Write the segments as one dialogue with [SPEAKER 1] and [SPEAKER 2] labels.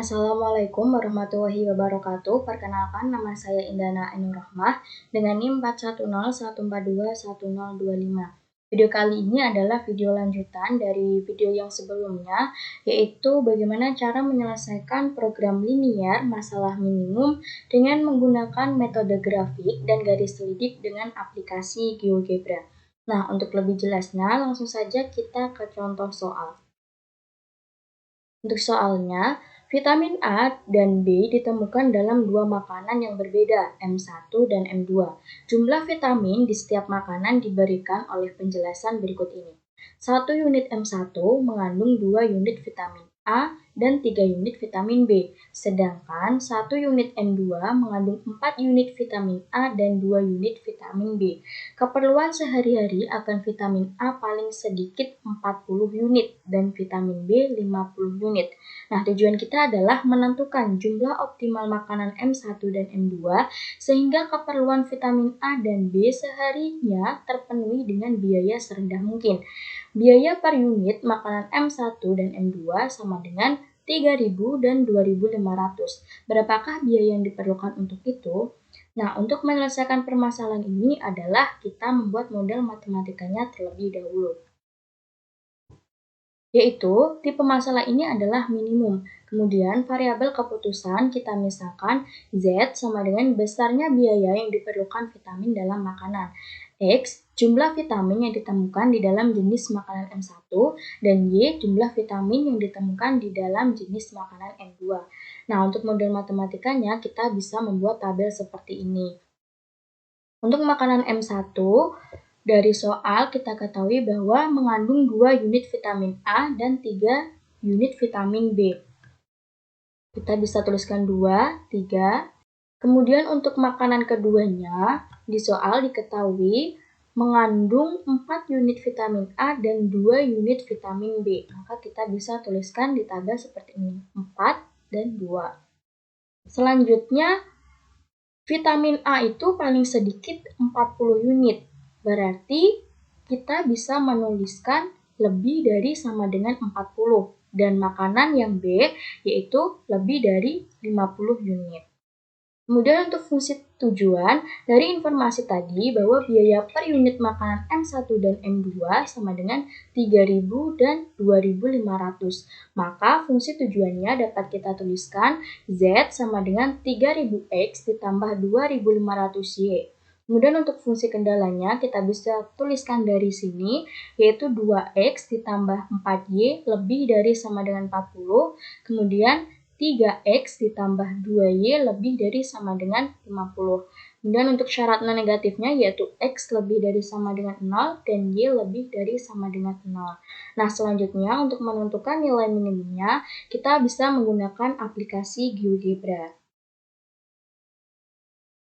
[SPEAKER 1] Assalamualaikum warahmatullahi wabarakatuh. Perkenalkan, nama saya Indana Ainurrahmah dengan NIM 41014210025. Video kali ini adalah video lanjutan dari video yang sebelumnya, yaitu bagaimana cara menyelesaikan program linier masalah minimum dengan menggunakan metode grafik dan garis lidik dengan aplikasi GeoGebra. Nah, untuk lebih jelasnya, langsung saja kita ke contoh soal. Untuk soalnya, vitamin A dan B ditemukan dalam dua makanan yang berbeda, M1 dan M2. Jumlah vitamin di setiap makanan diberikan oleh penjelasan berikut ini. 1 unit M1 mengandung 2 unit vitamin A dan 3 unit vitamin B, sedangkan 1 unit M2 mengandung 4 unit vitamin A dan 2 unit vitamin B. Keperluan sehari-hari akan vitamin A paling sedikit 40 unit dan vitamin B 50 unit. Nah, tujuan kita adalah menentukan jumlah optimal makanan M1 dan M2 sehingga keperluan vitamin A dan B seharinya terpenuhi dengan biaya serendah mungkin. Biaya per unit makanan M1 dan M2 sama dengan 3.000 dan 2.500. Berapakah biaya yang diperlukan untuk itu? Nah, untuk menyelesaikan permasalahan ini adalah kita membuat model matematikanya terlebih dahulu. Yaitu, tipe masalah ini adalah minimum. Kemudian, variabel keputusan kita misalkan Z sama dengan besarnya biaya yang diperlukan vitamin dalam makanan. X, jumlah vitamin yang ditemukan di dalam jenis makanan M1, dan Y, jumlah vitamin yang ditemukan di dalam jenis makanan M2. Nah, untuk model matematikanya, kita bisa membuat tabel seperti ini. Untuk makanan M1, dari soal kita ketahui bahwa mengandung 2 unit vitamin A dan 3 unit vitamin B. Kita bisa tuliskan 2, 3. Kemudian untuk makanan keduanya, di soal diketahui mengandung 4 unit vitamin A dan 2 unit vitamin B. Maka kita bisa tuliskan di tabel seperti ini, 4 dan 2. Selanjutnya, vitamin A itu paling sedikit 40 unit. Berarti kita bisa menuliskan lebih dari sama dengan 40. Dan makanan yang B yaitu lebih dari 50 unit. Kemudian untuk fungsi tujuan, dari informasi tadi bahwa biaya per unit makanan M1 dan M2 sama dengan 3.000 dan 2.500. Maka fungsi tujuannya dapat kita tuliskan Z sama dengan 3.000X ditambah 2.500Y. Kemudian untuk fungsi kendalanya kita bisa tuliskan dari sini, yaitu 2X ditambah 4Y lebih dari sama dengan 40. Kemudian 3X ditambah 2Y lebih dari sama dengan 50. Kemudian untuk syarat non negatifnya yaitu X lebih dari sama dengan 0 dan Y lebih dari sama dengan 0. Nah, selanjutnya untuk menentukan nilai minimumnya, kita bisa menggunakan aplikasi GeoGebra.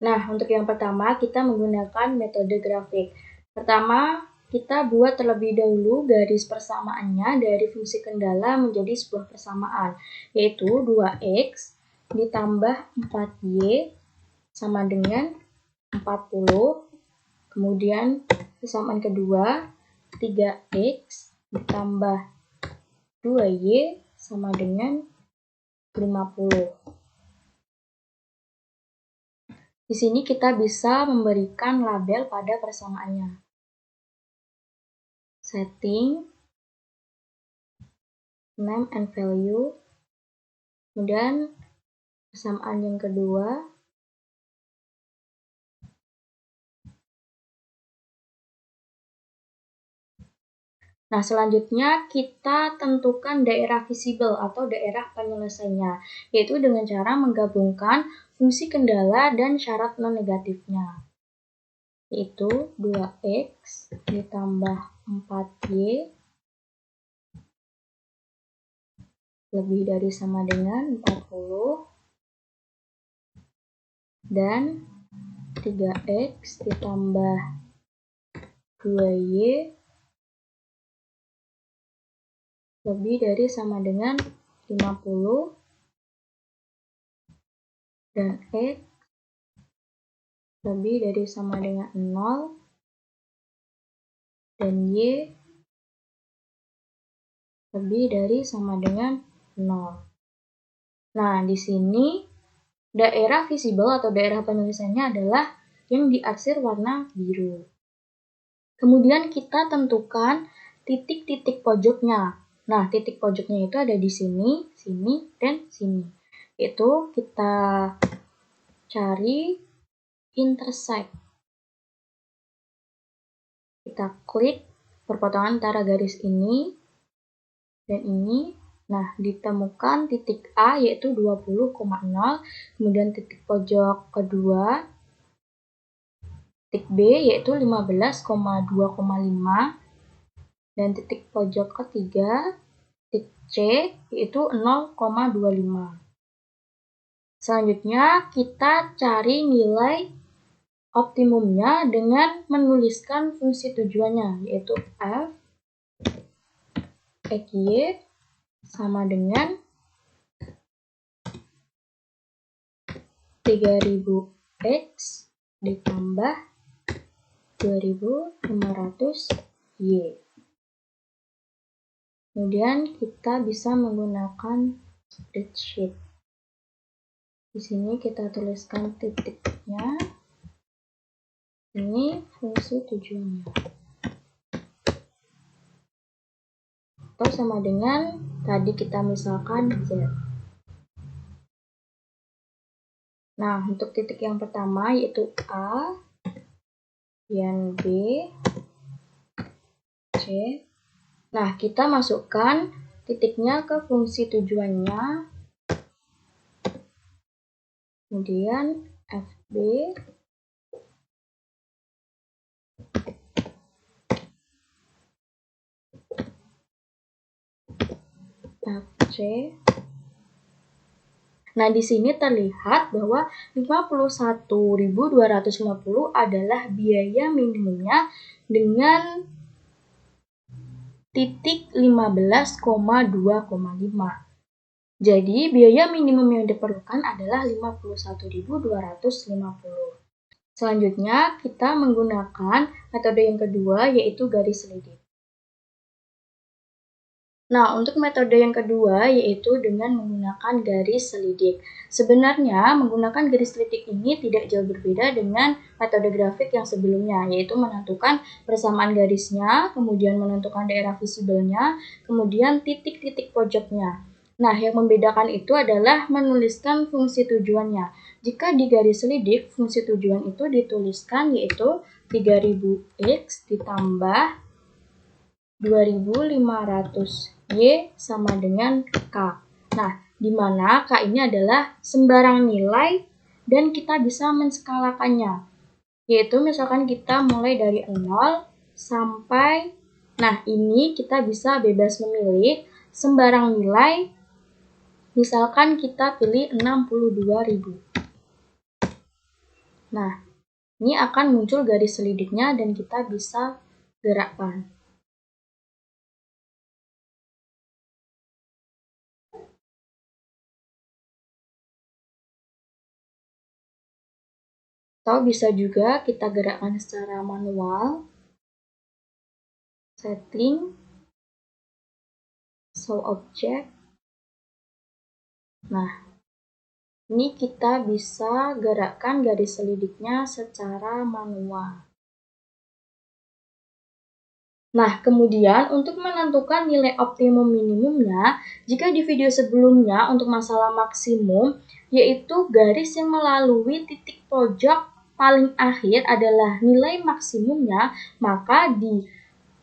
[SPEAKER 1] Nah, untuk yang pertama kita menggunakan metode grafik. Pertama, kita buat terlebih dahulu garis persamaannya dari fungsi kendala menjadi sebuah persamaan, yaitu 2X ditambah 4Y sama dengan 40. Kemudian persamaan kedua, 3X ditambah 2Y sama dengan 50. Di sini kita bisa memberikan label pada persamaannya. Setting, name and value, kemudian persamaan yang kedua, nah selanjutnya kita tentukan daerah visible atau daerah penyelesaiannya, yaitu dengan cara menggabungkan fungsi kendala dan syarat non negatifnya, yaitu 2X ditambah 4Y lebih dari sama dengan 40 dan 3X ditambah 2Y lebih dari sama dengan 50 dan X lebih dari sama dengan 0 dan Y lebih dari sama dengan 0. Nah, di sini daerah visible atau daerah penulisannya adalah yang diarsir warna biru. Kemudian kita tentukan titik-titik pojoknya. Nah, titik pojoknya itu ada di sini, sini, dan sini. Itu kita cari intersect. Kita klik perpotongan antara garis ini dan ini. Nah, ditemukan titik A yaitu 20,0, kemudian titik pojok kedua, titik B yaitu 15,2,5, dan titik pojok ketiga, titik C yaitu 0,25. Selanjutnya, kita cari nilai optimumnya dengan menuliskan fungsi tujuannya, yaitu F XY sama dengan 3000X ditambah 2500Y. Kemudian kita bisa menggunakan spreadsheet. Di sini kita tuliskan titiknya. Ini fungsi tujuannya. Atau sama dengan tadi kita misalkan Z. Nah, untuk titik yang pertama yaitu A, kemudian B, C. Nah, kita masukkan titiknya ke fungsi tujuannya. Kemudian FB, FC. Nah, di sini terlihat bahwa 51.250 adalah biaya minimumnya dengan titik 15,2,5. Jadi, biaya minimum yang diperlukan adalah 51.250. Selanjutnya, kita menggunakan metode yang kedua, yaitu garis selidik. Nah, untuk metode yang kedua yaitu dengan menggunakan garis selidik. Sebenarnya, menggunakan garis selidik ini tidak jauh berbeda dengan metode grafik yang sebelumnya, yaitu menentukan persamaan garisnya, kemudian menentukan daerah visibelnya, kemudian titik-titik pojoknya. Nah, yang membedakan itu adalah menuliskan fungsi tujuannya. Jika di garis selidik, fungsi tujuan itu dituliskan yaitu 3000X ditambah 2500 Y sama dengan K. Nah, di mana K ini adalah sembarang nilai dan kita bisa menskalakannya. Yaitu misalkan kita mulai dari 0 sampai, nah ini kita bisa bebas memilih sembarang nilai. Misalkan kita pilih 62.000. Nah, ini akan muncul garis selidiknya dan kita bisa gerakkan. Atau bisa juga kita gerakkan secara manual. Setting, show object. Nah, ini kita bisa gerakkan garis selidiknya secara manual. Nah, kemudian untuk menentukan nilai optimum minimumnya, jika di video sebelumnya untuk masalah maksimum, yaitu garis yang melalui titik pojok paling akhir adalah nilai maksimumnya, maka di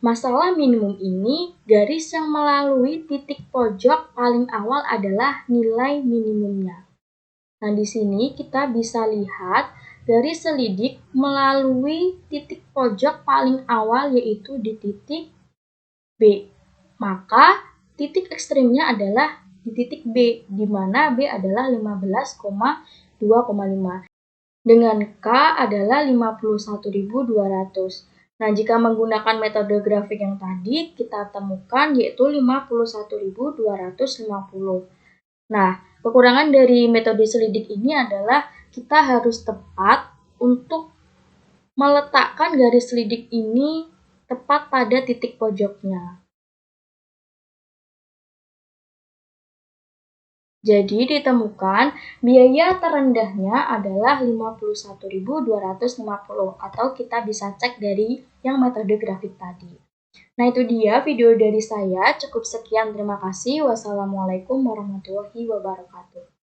[SPEAKER 1] masalah minimum ini, garis yang melalui titik pojok paling awal adalah nilai minimumnya. Nah, di sini kita bisa lihat garis selidik melalui titik pojok paling awal yaitu di titik B. Maka titik ekstrimnya adalah di titik B, di mana B adalah 15,2,5. Dengan K adalah 51.200. Nah, jika menggunakan metode grafik yang tadi, kita temukan yaitu 51.250. Nah, kekurangan dari metode selidik ini adalah kita harus tepat untuk meletakkan garis selidik ini tepat pada titik pojoknya. Jadi ditemukan biaya terendahnya adalah 51.250 atau kita bisa cek dari yang metode grafik tadi. Nah itu dia video dari saya, cukup sekian, terima kasih. Wassalamualaikum warahmatullahi wabarakatuh.